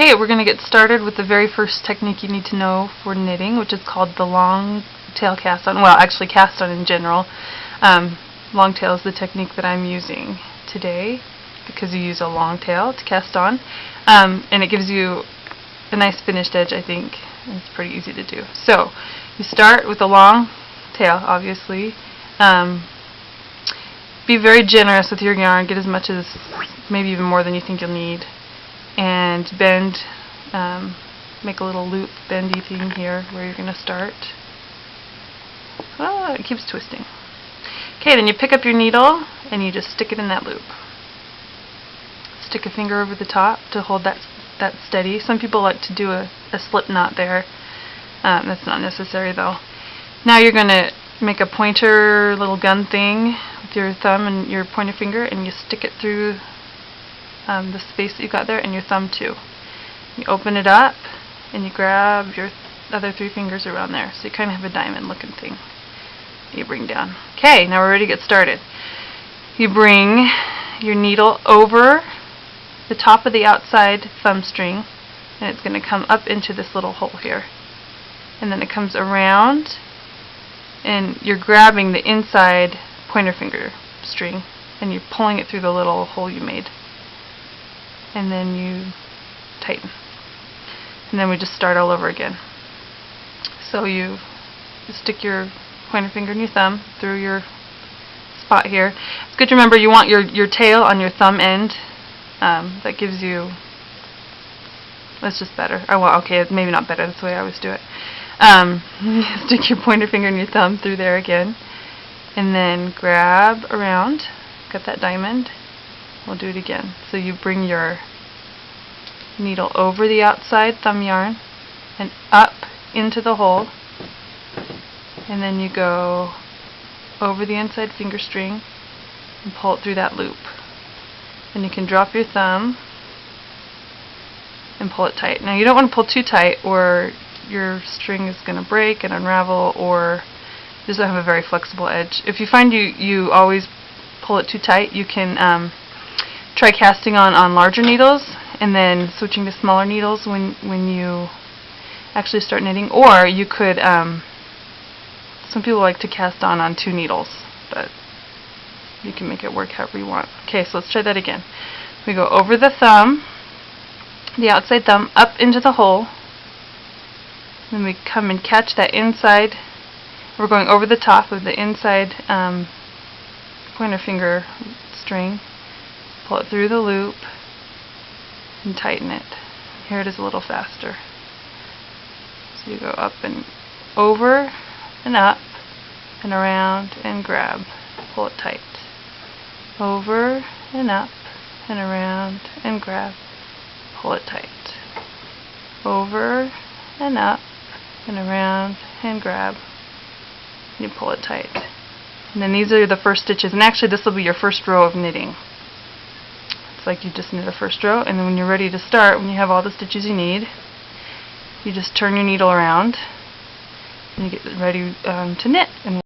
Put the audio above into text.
Okay, we're going to get started with the very first technique you need to know for knitting, which is called the long tail cast on. Well, actually cast on in general. Long tail is the technique that I'm using today because you use a long tail to cast on, and it gives you a nice finished edge, I think. It's pretty easy to do. So you start with a long tail, obviously. Be very generous with your yarn. Get as much as, maybe even more than you think you'll need. And bend, make a little loop bendy thing here where you're going to start. Oh, it keeps twisting. Okay, then you pick up your needle and you just stick it in that loop. Stick a finger over the top to hold that steady. Some people like to do a slip knot there. That's not necessary though. Now you're going to make a pointer little gun thing with your thumb and your pointer finger, and you stick it through the space that you got there, and your thumb too. You open it up and you grab your other three fingers around there, so you kind of have a diamond looking thing you bring down. Okay, now we're ready to get started. You bring your needle over the top of the outside thumb string, and it's going to come up into this little hole here, and then it comes around and you're grabbing the inside pointer finger string and you're pulling it through the little hole you made, and then you tighten, and then we just start all over again. So you stick your pointer finger and your thumb through your spot here. It's good to remember you want your tail on your thumb end. That gives you, that's just better. Oh, well, okay, maybe not better, that's the way I always do it. Stick your pointer finger and your thumb through there again, and then grab around, got that diamond. We'll do it again. So you bring your needle over the outside thumb yarn and up into the hole, and then you go over the inside finger string and pull it through that loop. And you can drop your thumb and pull it tight. Now you don't want to pull too tight or your string is going to break and unravel, or it doesn't have a very flexible edge. If you find you always pull it too tight, you can try casting on larger needles and then switching to smaller needles when you actually start knitting. Or you could, some people like to cast on two needles, but you can make it work however you want. Okay, so let's try that again. We go over the thumb, the outside thumb, up into the hole. Then we come and catch that inside. We're going over the top of the inside pointer finger string. Pull it through the loop and tighten it. Here it is a little faster. So you go up and over and up and around and grab. Pull it tight. Over and up and around and grab. Pull it tight. Over and up and around and grab. You pull it tight. And then these are the first stitches, and actually this will be your first row of knitting. It's like you just knit a first row, and then when you're ready to start, when you have all the stitches you need, you just turn your needle around and you get ready to knit. And